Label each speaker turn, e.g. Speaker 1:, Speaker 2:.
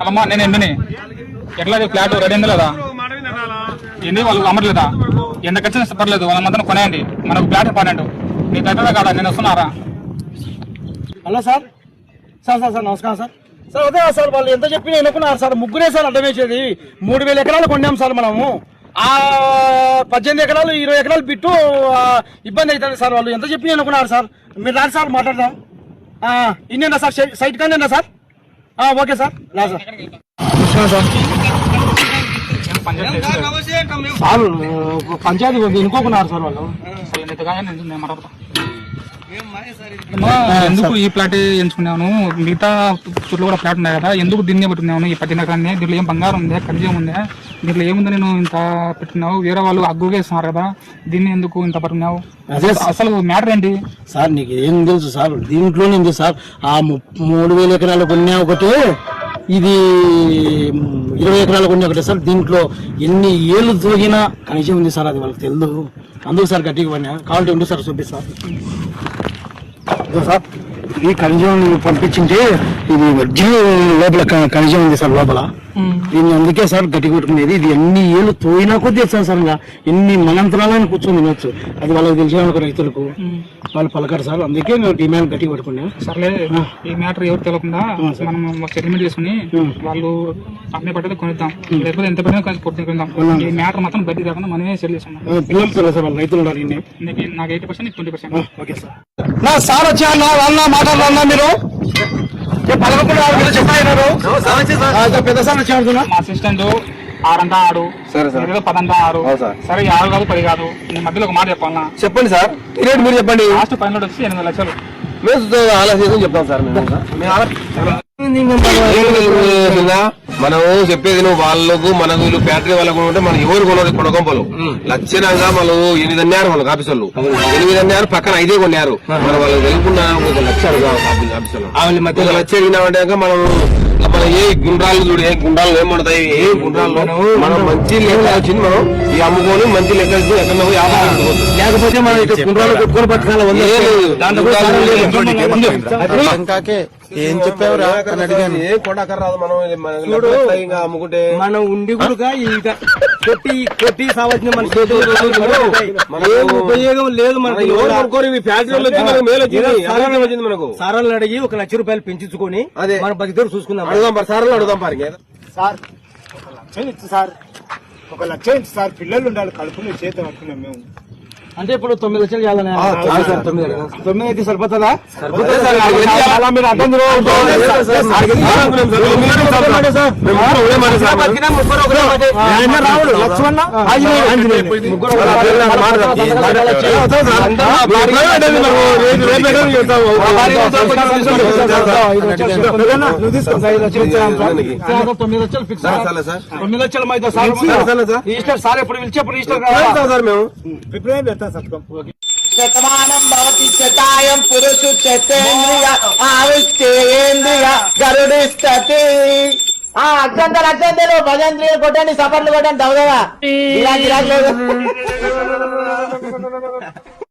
Speaker 1: అమ్మా నేను ఎండని ఎట్లా ఫ్లాట్ రెడీ అయింది లేదా ఏంది వాళ్ళు అమ్మట్లేదా ఎంత ఖర్చు పర్లేదు వాళ్ళ మధ్యన కొనేయండి మనకు ఫ్లాట్ ఇంపార్టెంట్ నీకు ఎట్లా కాదా నేను వస్తున్నారా.
Speaker 2: Hello sir sir sir sir నమస్కారం సార్. సార్ అదే సార్ వాళ్ళు ఎంత చెప్పి ఎన్నుకున్నారు సార్, ముగ్గురే సార్ అడ్డం వేసేది. 3000 ఎకరాలు కొన్నాం సార్ మనము. 18 ఎకరాలు 20 ఎకరాలు బిట్టు ఇబ్బంది అవుతుంది సార్. వాళ్ళు ఎంత చెప్పి ఎన్నుకున్నారు సార్. మీరు రాదు సార్ మాట్లాడదాం. ఇన్నేనా సార్ సైట్ కానీ సార్. ఓకే సార్ రా సార్. సార్ పంచాయతీ ఎన్నుకోకున్నారు సార్ వాళ్ళు.
Speaker 1: ఎందుకు ఈ ఫ్లాట్ ఎంచుకున్నాను, మిగతా చుట్టూ కూడా ఫ్లాట్ ఉన్నాయి కదా, ఎందుకు దీన్ని పెట్టుకున్నాను ఈ 18 ఎకరాన్ని? దీంట్లో ఏం బంగారం ఉందా, ఖర్జం ఉందా, దీంట్లో ఏముంది నేను ఇంత పెట్టుకున్నావు? వేరే వాళ్ళు అగ్గుగా ఇస్తున్నారు కదా, దీన్ని ఎందుకు ఇంత పట్టుకున్నావు? అసలు మ్యాటర్ ఏంటి
Speaker 2: సార్? నీకు ఏం తెలుసు సార్, దీంట్లోనే ఉంది సార్. 3000 ఎకరాలు కొన్నా ఒకటే, ఇది 20 ఎకరాలు కొన్నా ఒకటే సార్. దీంట్లో ఎన్ని ఏళ్ళు తోగినా కనీసం ఉంది సార్, అది వాళ్ళకి తెలియదు. అందుకు సార్ గట్టిగా పడినా కావాలంటే ఉంది సార్ చూపిస్తా సార్. ఈ ఖనిజం పంపించింటే ఇది లోపల ఖనిజం ఉంది సార్ లోపల. దీన్ని అందుకే సార్ గట్టి కొట్టుకునేది. ఇది ఎన్ని ఏళ్ళు తోయినా కొద్ది ఇస్తాను సార్. ఇంకా ఎన్ని మనంతరాలని కూర్చొని తినొచ్చు. అది వాళ్ళకి తెలిసిన రైతులకు వాళ్ళు పలకరు సార్. అందుకే మేము డిమాండ్ గట్టి కొట్టుకున్నాం.
Speaker 1: సర్లే ఈ మ్యాటర్ ఎవరు తెలియకుండా మనం సెటిల్మెంట్ చేసుకుని వాళ్ళు అన్నీ పట్టేది కొనిద్దాం, లేకపోతే ఎంత పడినా కొట్టుకుందాం. ఈ మ్యాటర్ మాత్రం బయట కాకుండా మనమే సెటిల్ చేసుకున్నాం.
Speaker 2: పిల్లలు సార్ వాళ్ళు రైతులు ఉన్నారు.
Speaker 1: నాకు 80%, 20%.
Speaker 2: Okay sir. నా సార్ వచ్చా అన్న మాట్లాడాలన్నా మీరు పెద్ద సార్ వచ్చి
Speaker 1: మా అసిస్టెంట్ 6 అంతా 6, 10 అంతా 6. సరే 6 కాదు 10 కాదు. నేను మధ్యలో ఒక మాట చెప్పాలన్నా.
Speaker 3: చెప్పండి సార్, రేట్ మీరు చెప్పండి.
Speaker 1: లాస్ట్ ఫైనల్ వచ్చి 8 లక్షలు.
Speaker 3: మేము ఆలోచన చెప్తాం సార్. మనం చెప్పేది నువ్వు వాళ్ళకు మనకు వీళ్ళు ఫ్యాక్టరీ వాళ్ళకు ఉంటే మనం ఎవరు కొనగొంపలు లక్షణంగా వాళ్ళు 8 అన్నారు. వాళ్ళకి ఆఫీసర్లు 8 అన్నారు, పక్కన 5 కొన్నారు. మనం వాళ్ళకి తెలుపుకున్న 1 లక్ష ఆఫీసర్లు 1 లక్ష అడిగినామంటే మనం ఏ గుండ్రాలు చూడు, ఏ గుండ్రాలు ఏమడతాయి, ఏ గుండ్రాలు మనం మంచి లెక్క వచ్చింది. మనం ఈ అమ్ముకొని మంచి లెక్క ఎక్కడ వ్యాపారం
Speaker 2: లేకపోతే మనం ఇక్కడ గుండ్రాలు కొట్టుకొని పట్టుకోవాలి. ఏం చెప్పావురా అని అడిగాను.
Speaker 3: ఏ కొడకర రాదు. మనం ఇంకా అమ్ముకుంటే
Speaker 2: మనం ఉండి కూడా కొట్టి సావచ్చిన మనకి ఉపయోగం లేదు. మనకి
Speaker 3: ఫ్యాక్టరీలో వచ్చింది. మనకు
Speaker 2: సారాలను అడిగి 1 లక్ష రూపాయలు పెంచుకొని అదే మన బతికి చూసుకుందాం.
Speaker 3: అడుగుదాం సార్లు అడుగుదాం.
Speaker 4: సార్ 1 లక్ష ఇచ్చు సార్, 1 లక్ష ఇచ్చు సార్. పిల్లలు ఉండాలి, కడుపులో చేత పట్టుకున్నాం మేము.
Speaker 2: అంటే ఇప్పుడు 9 లక్షలు చేయాలని 9 అయితే సరిపోతుందా?
Speaker 4: మీరు అర్థం
Speaker 2: ఈస్టర్ సార్ ఎప్పుడు పిలిచేప్పుడు ఈస్టర్
Speaker 3: మేము
Speaker 4: శతమానం భవతి శతాయం పురుషు శతేంద్రియ ఆవిష్ేంద్రియ గరుడిస్తతి. అక్షంతలు భజంత్రియులు కొట్టండి, సపర్లు కొట్టండి, దవదవా.